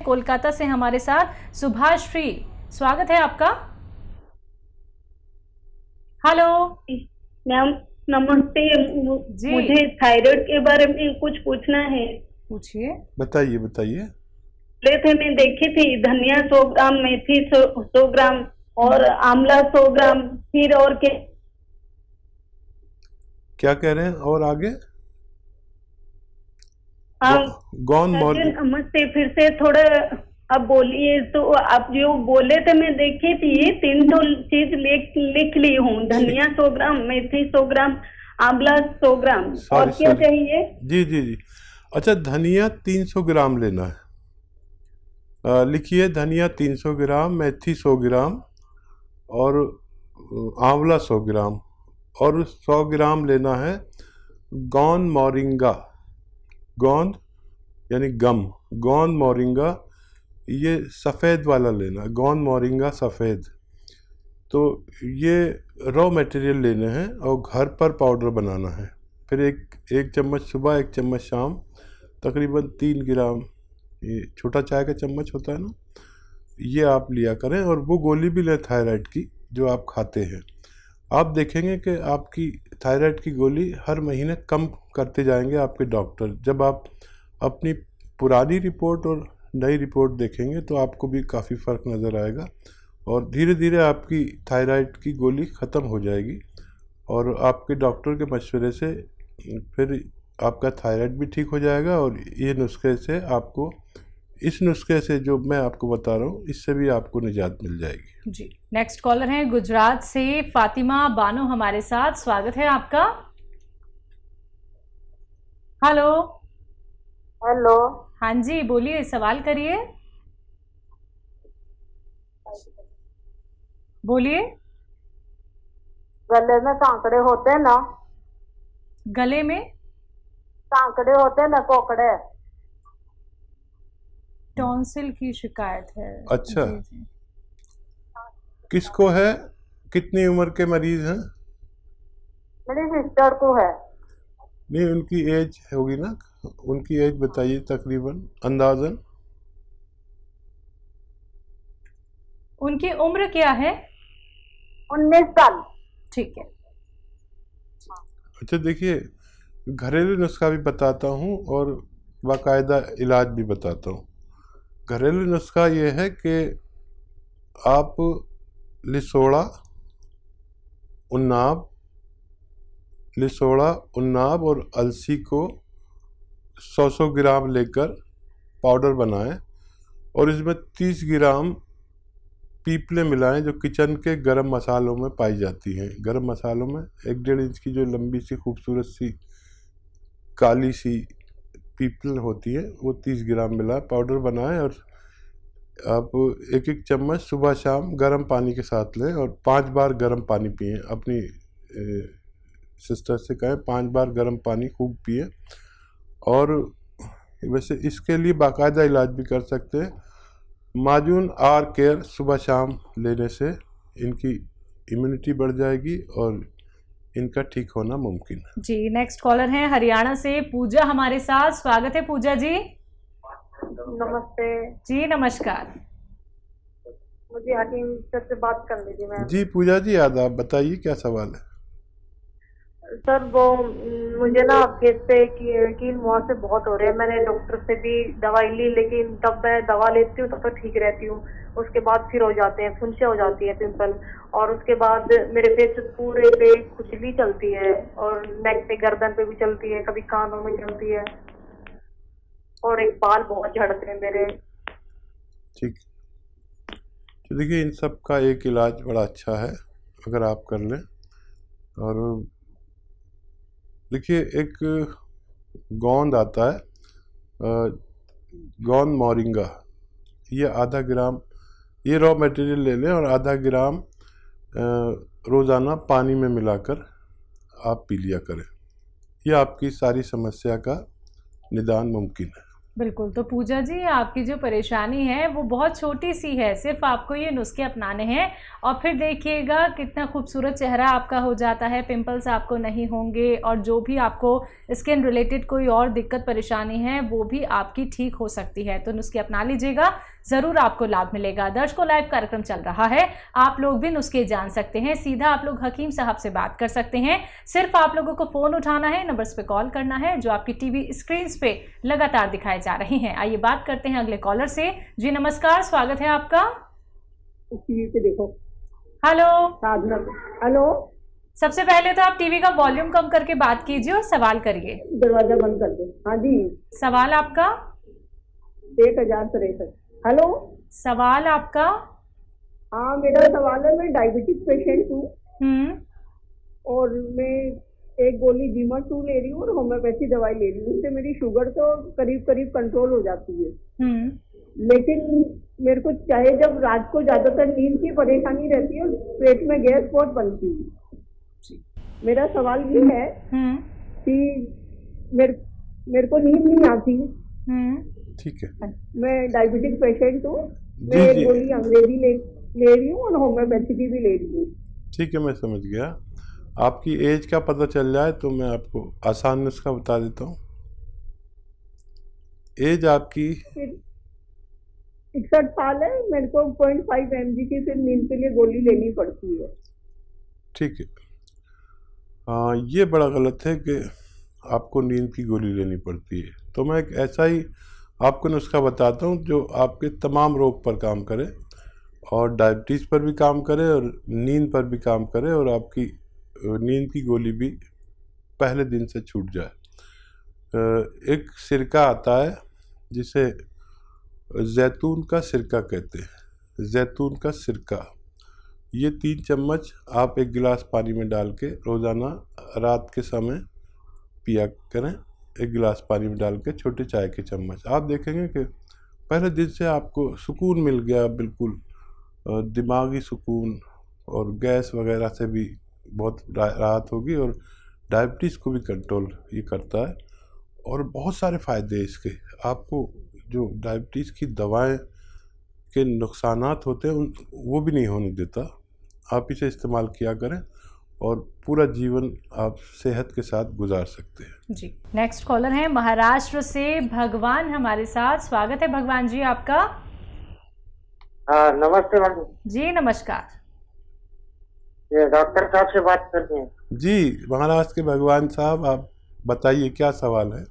कोलकाता से हमारे साथ सुभाष श्री, स्वागत है आपका। हेलो मैम नमस्ते। जी मुझे थायराइड के बारे में कुछ पूछना है। पूछिए। बताइए बताइए। ले थे मैं देखी थी धनिया 100 ग्राम, मेथी 100 ग्राम और आंवला 100 ग्राम। फिर और क्या कह रहे हैं और आगे? हाँ गौन सर जी मॉर्निंग। नमस्ते। फिर से थोड़ा अब बोलिए। तो आप जो बोले थे मैं देखी थी 300 चीज लिख ली हूँ। धनिया 100 ग्राम, मेथी 100 ग्राम, आंवला 100 ग्राम। और सॉरी क्या सॉरी। चाहिए? जी जी जी। अच्छा, धनिया 300 ग्राम लेना है। लिखिए, धनिया 300 ग्राम, मेथी 100 ग्राम और आंवला 100 ग्राम। और 100 ग्राम लेना है गौन मोरिंगा। गोंद यानी गम, गोंद मोरिंगा, ये सफ़ेद वाला लेना, गोंद मोरिंगा सफ़ेद। तो ये रॉ मटेरियल लेने हैं और घर पर पाउडर बनाना है। फिर एक चम्मच सुबह, एक चम्मच शाम, तकरीबन 3 ग्राम, ये छोटा चाय का चम्मच होता है ना, ये आप लिया करें। और वो गोली भी लें थायराइड की जो आप खाते हैं। आप देखेंगे कि आपकी थायराइड की गोली हर महीने कम करते जाएंगे आपके डॉक्टर। जब आप अपनी पुरानी रिपोर्ट और नई रिपोर्ट देखेंगे तो आपको भी काफ़ी फ़र्क नज़र आएगा और धीरे धीरे आपकी थायराइड की गोली ख़त्म हो जाएगी। और आपके डॉक्टर के मशवरे से फिर आपका थायराइड भी ठीक हो जाएगा। और ये नुस्खे से आपको, इस नुस्खे से जो मैं आपको बता रहा हूँ, इससे भी आपको निजात मिल जाएगी। जी, नेक्स्ट कॉलर हैं गुजरात से फातिमा बानो हमारे साथ, स्वागत है आपका। हेलो। हेलो। हाँ जी, बोलिए, सवाल करिए, बोलिए। गले में कांकड़े होते हैं ना? गले में कांकड़े होते हैं ना, कोकड़े। टॉन्सिल की शिकायत है। अच्छा, जी जी। किसको है? कितनी उम्र के मरीज हैं? मेरी सिस्टर को है। नहीं, उनकी एज होगी ना, उनकी एज बताइए तकरीबन अंदाजन। उनकी उम्र क्या है? 19 साल। ठीक है। अच्छा, देखिए, घरेलू नुस्खा भी बताता हूँ और बाकायदा इलाज भी बताता हूँ। घरेलू नुस्खा ये है कि आप लिसोड़ा, उन्नाब, लिसोड़ा, उन्नाब और अलसी को 100 ग्राम लेकर पाउडर बनाएं और इसमें 30 ग्राम पीपले मिलाएं जो किचन के गरम मसालों में पाई जाती हैं। गरम मसालों में 1-1.5 इंच की जो लंबी सी खूबसूरत सी काली सी पीपल होती है, वो 30 ग्राम मिलाएं, पाउडर बनाएं। और आप 1-1 चम्मच सुबह शाम गर्म पानी के साथ लें और 5 बार गर्म पानी पिएं। अपनी सिस्टर से कहें 5 बार गर्म पानी खूब पिए। और वैसे इसके लिए बाकायदा इलाज भी कर सकते हैं। माजून आर केयर सुबह शाम लेने से इनकी इम्यूनिटी बढ़ जाएगी और इनका ठीक होना मुमकिन है। जी, नेक्स्ट कॉलर हैं हरियाणा से पूजा हमारे साथ, स्वागत है पूजा जी। नमस्ते जी नमस्कार। मुझे हकीम सर से बात करनी थी मैम। जी पूजा जी, आदाब, बताइए क्या सवाल है? सर वो मुझे ना फेस पे कील मुहासे बहुत हो रहे हैं। मैंने डॉक्टर से भी दवाई ली, लेकिन तब मैं दवा लेती हूँ तब तो ठीक रहती हूँ, उसके बाद फिर हो जाते हैं, फुंसियाँ हो जाती है, पिंपल। और उसके बाद मेरे फेस पूरे पे खुजली चलती है और नेक पे, गर्दन पे भी चलती है, कभी कानों में चलती है और एक बाल बहुत झड़ते हैं मेरे। ठीक, तो देखिए, इन सब का एक इलाज बड़ा अच्छा है अगर आप कर लें। और देखिए, एक गोंद आता है, गोंद मोरिंगा, ये आधा ग्राम, ये रॉ मटेरियल ले लें और आधा ग्राम रोज़ाना पानी में मिलाकर आप पी लिया करें। यह आपकी सारी समस्या का निदान मुमकिन है। बिल्कुल। तो पूजा जी, आपकी जो परेशानी है वो बहुत छोटी सी है, सिर्फ आपको ये नुस्खे अपनाने हैं और फिर देखिएगा कितना खूबसूरत चेहरा आपका हो जाता है, पिंपल्स आपको नहीं होंगे और जो भी आपको स्किन रिलेटेड कोई और दिक्कत परेशानी है वो भी आपकी ठीक हो सकती है। तो नुस्खे अपना लीजिएगा, ज़रूर आपको लाभ मिलेगा। दर्शकों, लाइव कार्यक्रम चल रहा है, आप लोग भी नुस्खे जान सकते हैं, सीधा आप लोग हकीम साहब से बात कर सकते हैं। सिर्फ आप लोगों को फ़ोन उठाना है, नंबर्स पे कॉल करना है जो आपकी टीवी स्क्रीन पे लगातार दिखाए जा रही हैं। आइए बात करते हैं अगले कॉलर से। जी नमस्कार, स्वागत है आपका। टीवी पे देखो। हेलो। साधना। हेलो। सबसे पहले तो आप टीवी का वॉल्यूम कम करके बात कीजिए और सवाल करिए। दरवाजा बंद कर दो। हाँ जी। सवाल आपका? 1063। हेलो। सवाल आपका? हाँ, मेरा सवाल है, मैं डायबिटिक पेशेंट हूँ और मैं एक गोली जीमा-2 ले रही हूँ और होम्योपैथी दवाई ले रही हूँ। उससे मेरी शुगर तो करीब करीब कंट्रोल हो जाती है, लेकिन मेरे को चाहे जब रात को ज्यादातर नींद की परेशानी रहती है और पेट में गैस बहुत बनती है। मेरा सवाल ये है कि मेरे को नींद नहीं आती। ठीक है। मैं डायबिटिक पेशेंट हूँ, मैं एक गोली अंग्रेजी ले रही हूँ और होम्योपैथी की भी ले रही हूँ। ठीक है, मैं समझ गया। आपकी एज का पता चल जाए तो मैं आपको आसान नुस्खा बता देता हूँ। एज आपकी 61 साल है। मेरे को 0.5 mg की फिर नींद के लिए गोली लेनी पड़ती है। ठीक है। ये बड़ा गलत है कि आपको नींद की गोली लेनी पड़ती है। तो मैं एक ऐसा ही आपको नुस्खा बताता हूँ जो आपके तमाम रोग पर काम करे और डायबिटीज़ पर भी काम करे और नींद पर भी काम करे और आपकी नींद की गोली भी पहले दिन से छूट जाए। एक सिरका आता है जिसे जैतून का सिरका कहते हैं, जैतून का सिरका। ये 3 चम्मच आप एक गिलास पानी में डाल के रोज़ाना रात के समय पिया करें। एक गिलास पानी में डाल के छोटे चाय के चम्मच। आप देखेंगे कि पहले दिन से आपको सुकून मिल गया, बिल्कुल दिमागी सुकून, और गैस वगैरह से भी बहुत राहत होगी और डायबिटीज़ को भी कंट्रोल ये करता है और बहुत सारे फ़ायदे हैं इसके। आपको जो डायबिटीज़ की दवाएं के नुकसानात होते हैं वो भी नहीं होने देता। आप इसे इस्तेमाल किया करें और पूरा जीवन आप सेहत के साथ गुजार सकते हैं। जी, नेक्स्ट कॉलर है महाराष्ट्र से भगवान हमारे साथ। स्वागत है भगवान जी आपका। नमस्ते मैडम जी नमस्कार। ये डॉक्टर साहब से बात करनी है। जी, महाराष्ट्र के भगवान साहब, आप बताइए क्या सवाल है।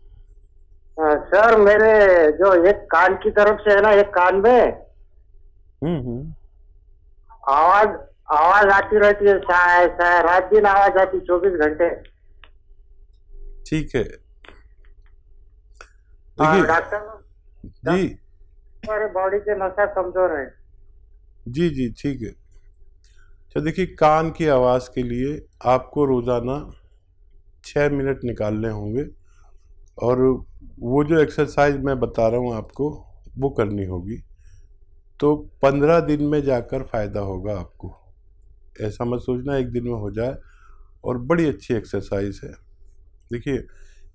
सर, मेरे जो एक कान की तरफ से है ना, एक कान में आवाज आती रहती है, रात दिन आवाज आती, 24 घंटे। ठीक है, देखिए डॉक्टर जी, हमारे बॉडी के नसा कमजोर है। जी जी, ठीक है। तो देखिए, कान की आवाज़ के लिए आपको रोज़ाना 6 मिनट निकालने होंगे और वो जो एक्सरसाइज मैं बता रहा हूँ आपको वो करनी होगी। तो 15 दिन में जाकर फ़ायदा होगा आपको। ऐसा मत सोचना एक दिन में हो जाए, और बड़ी अच्छी एक्सरसाइज है। देखिए,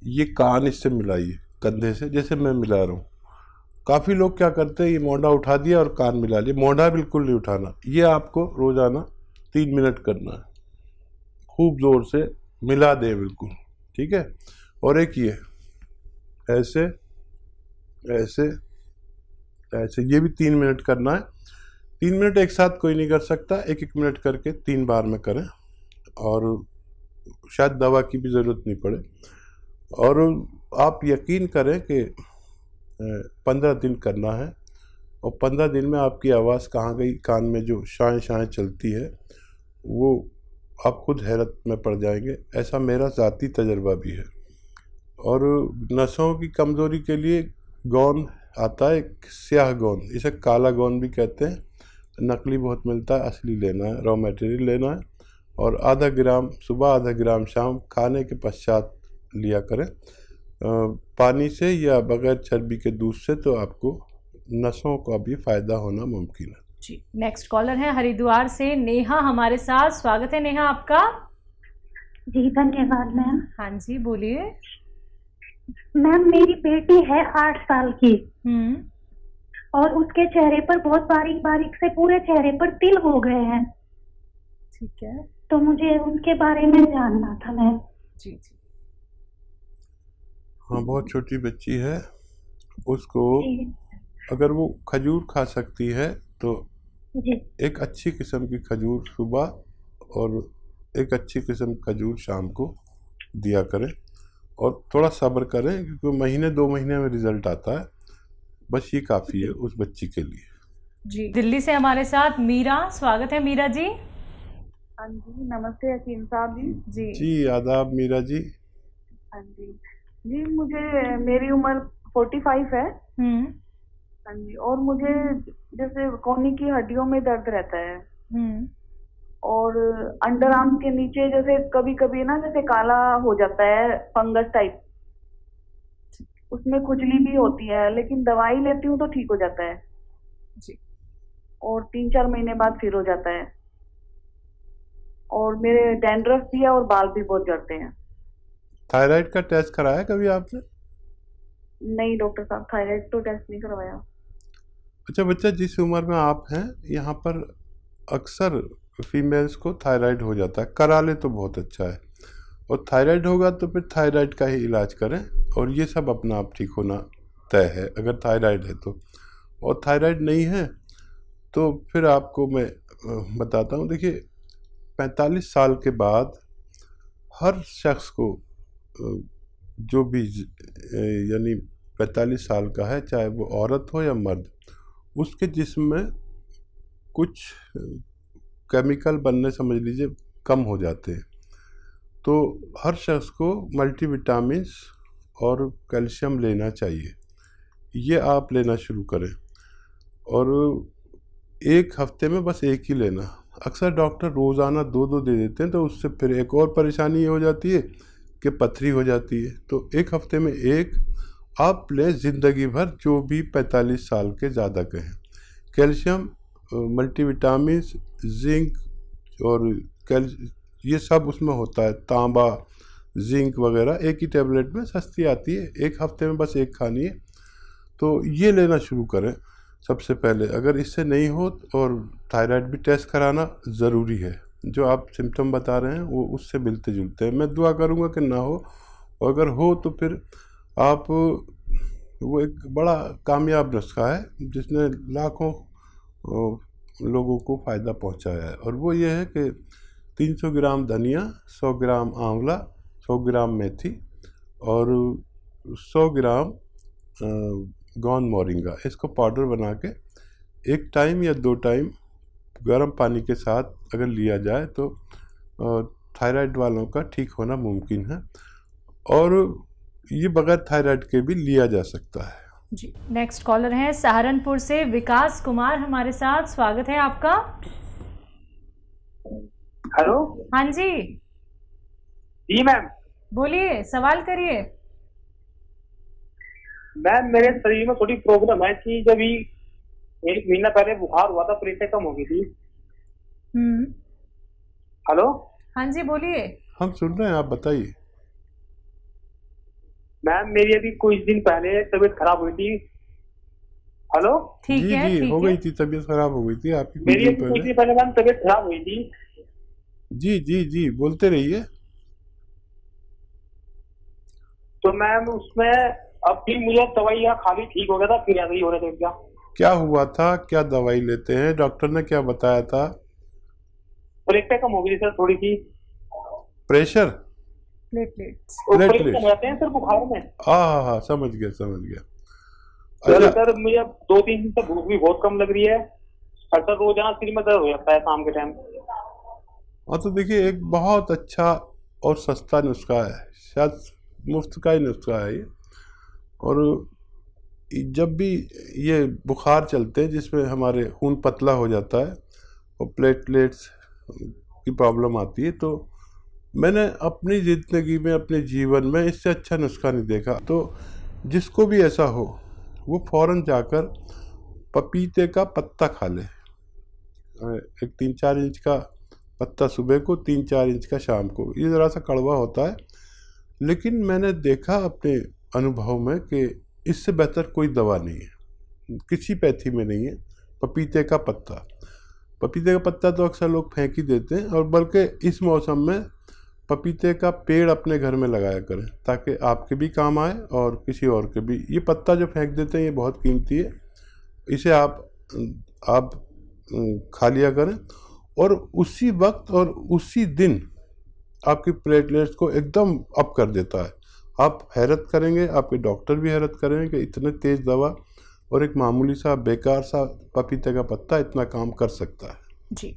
ये कान इससे मिलाइए कंधे से, जैसे मैं मिला रहा हूँ। काफ़ी लोग क्या करते हैं, ये मोढ़ा उठा दिया और कान मिला लिया। मोढ़ा बिल्कुल नहीं उठाना, ये आपको रोज़ाना 3 मिनट करना है। खूब ज़ोर से मिला दे बिल्कुल, ठीक है। और एक ये ऐसे ऐसे ऐसे, ये भी 3 मिनट करना है। 3 मिनट एक साथ कोई नहीं कर सकता, 1-1 मिनट करके 3 बार में करें और शायद दवा की भी ज़रूरत नहीं पड़े। और आप यकीन करें कि 15 दिन करना है और 15 दिन में आपकी आवाज़ कहाँ गई, कान में जो शाएं शाएं चलती है वो आप खुद हैरत में पड़ जाएंगे। ऐसा मेरा ज़ाती तजर्बा भी है। और नसों की कमज़ोरी के लिए गोंद आता है, एक स्याह गोंद, इसे काला गोंद भी कहते हैं। नकली बहुत मिलता है, असली लेना है, रॉ मटेरियल लेना है। और आधा ग्राम सुबह, आधा ग्राम शाम, खाने के पश्चात लिया करें, पानी से या बगैर चर्बी के दूध से। तो आपको नसों का भी फ़ायदा होना मुमकिन है। जी, नेक्स्ट कॉलर है हरिद्वार से नेहा हमारे साथ। स्वागत है नेहा आपका। जी धन्यवाद मैम। हाँ जी, बोलिए। मैम मेरी बेटी है 8 साल की हम्म। और उसके चेहरे पर बहुत बारीक बारीक से पूरे चेहरे पर तिल हो गए हैं। ठीक है। तो मुझे उनके बारे में जानना था मैम। जी जी। हाँ, बहुत छोटी बच्ची है, उसको जी अगर वो खजूर खा सकती है तो जी एक अच्छी किस्म की खजूर सुबह और एक अच्छी किस्म की खजूर शाम को दिया करें, और थोड़ा सब्र करें क्योंकि महीने 2 महीने में रिजल्ट आता है, बस ये काफ़ी है उस बच्ची के लिए। जी, दिल्ली से हमारे साथ मीरा, स्वागत है मीरा जी। हाँ जी, नमस्ते हकीम साहब जी। जी जी आदाब मीरा जी। हाँ जी जी, मुझे मेरी उम्र 45 है। हम्म हाँ जी, और मुझे जैसे कोहनी की हड्डियों में दर्द रहता है हम्म और अंडर आर्म के नीचे जैसे कभी कभी ना जैसे काला हो जाता है, फंगस टाइप, उसमें खुजली भी होती है, लेकिन दवाई लेती हूँ तो ठीक हो जाता है जी। और 3-4 महीने बाद फिर हो जाता है। और मेरे डैंड्रफ भी है और बाल भी बहुत झड़ते हैं। थायराइड का टेस्ट कराया कभी आपने? नहीं डॉक्टर साहब, थायराइड तो टेस्ट नहीं करवाया। अच्छा बच्चा, जिस उम्र में आप हैं यहाँ पर अक्सर फीमेल्स को थायराइड हो जाता है, करा ले तो बहुत अच्छा है, और थायराइड होगा तो फिर थायराइड का ही इलाज करें, और ये सब अपना आप ठीक होना तय है अगर थायराइड है तो। और थायराइड नहीं है तो फिर आपको मैं बताता हूँ। देखिए 45 साल के बाद हर शख्स को जो भी यानी 45 साल का है, चाहे वो औरत हो या मर्द, उसके जिस्म में कुछ केमिकल बनने समझ लीजिए कम हो जाते हैं। तो हर शख्स को मल्टीविटामिन्स और कैल्शियम लेना चाहिए, ये आप लेना शुरू करें, और एक हफ्ते में बस एक ही लेना। अक्सर डॉक्टर रोज़ाना 2-2 दे देते हैं, तो उससे फिर एक और परेशानी ये हो जाती है कि पथरी हो जाती है। तो एक हफ्ते में एक आप लें, ज़िंदगी भर, जो भी 45 साल के ज़्यादा के हैं। कैल्शियम, मल्टीविटामिन्स, जिंक और ये सब उसमें होता है, तांबा, जिंक वगैरह एक ही टैबलेट में सस्ती आती है, एक हफ्ते में बस एक खानी है। तो ये लेना शुरू करें सबसे पहले। अगर इससे नहीं हो, और थायराइड भी टेस्ट कराना ज़रूरी है, जो आप सिम्टम बता रहे हैं वो उससे मिलते जुलते हैं। मैं दुआ करूँगा कि ना हो, और अगर हो तो फिर आप, वो एक बड़ा कामयाब नुस्खा है जिसने लाखों लोगों को फ़ायदा पहुंचाया है, और वो ये है कि 300 ग्राम धनिया, 100 ग्राम आंवला, 100 ग्राम मेथी और 100 ग्राम गौंद मोरिंगा, इसको पाउडर बना के 1 टाइम या 2 टाइम गर्म पानी के साथ अगर लिया जाए तो थायराइड वालों का ठीक होना मुमकिन है, और ये बगैर थायराइड के भी लिया जा सकता है। जी, नेक्स्ट कॉलर हैं सहारनपुर से विकास कुमार हमारे साथ, स्वागत है आपका। हेलो। हाँ जी जी मैम। बोलिए, सवाल करिए। मैम मेरे शरीर में थोड़ी प्रॉब्लम है कि जब 1 महीना पहले बुखार हुआ था, प्रेशर कम हो गई थी। हेलो। हाँ जी बोलिए। हम सुन रहे हैं, आप बताइए। मैम मेरी अभी कुछ दिन पहले तबीयत खराब हुई थी। हेलो। ठीक जी है, जी, ठीक हो है। गई थी, तबीयत खराब हो गई थी आपकी कुछ मेरी दिन अभी कुछ पहले। दिन पहले मैम तबीयत खराब हुई थी। जी जी जी, बोलते रहिए। तो मैम उसमें अब फिर मुझे दवाइयाँ खाली ठीक हो गया था, फिर ऐसा ही हो रहा था। क्या हुआ था, क्या दवाई लेते हैं, डॉक्टर ने क्या बताया था? प्रेशर कम हो गई सर, थोड़ी सी। Pressure, platelets. प्रेशर कम रहते हैं सर बुखार में। हाँ, समझ गया। सर अच्छा, सर मुझे 2-3 दिन से भूख भी बहुत कम लग रही है, और सर रोजाना सिर में दर्द हो जाता है शाम के टाइम। हाँ तो देखिए, एक बहुत अच्छा और सस्ता नुस्खा है, शायद मुफ्त का ही नुस्खा है ये। और जब भी ये बुखार चलते हैं जिसमें हमारे खून पतला हो जाता है और प्लेटलेट्स की प्रॉब्लम आती है, तो मैंने अपनी ज़िंदगी में, अपने जीवन में इससे अच्छा नुस्खा नहीं देखा। तो जिसको भी ऐसा हो वो फ़ौरन जाकर पपीते का पत्ता खा ले, एक 3-4 इंच का पत्ता सुबह को, 3-4 इंच का शाम को। ये ज़रा सा कड़वा होता है, लेकिन मैंने देखा अपने अनुभव में कि इससे बेहतर कोई दवा नहीं है, किसी पैथी में नहीं है। पपीते का पत्ता तो अक्सर लोग फेंक ही देते हैं, और बल्कि इस मौसम में पपीते का पेड़ अपने घर में लगाया करें ताकि आपके भी काम आए और किसी और के भी। ये पत्ता जो फेंक देते हैं ये बहुत कीमती है, इसे आप खा लिया करें, और उसी वक्त और उसी दिन आपकी प्लेटलेट्स को एकदम अप कर देता है। आप हैरत करेंगे, आपके डॉक्टर भी हैरत करेंगे कि इतने तेज़ दवा और एक मामूली सा बेकार सा पपीते का पत्ता इतना काम कर सकता है। जी।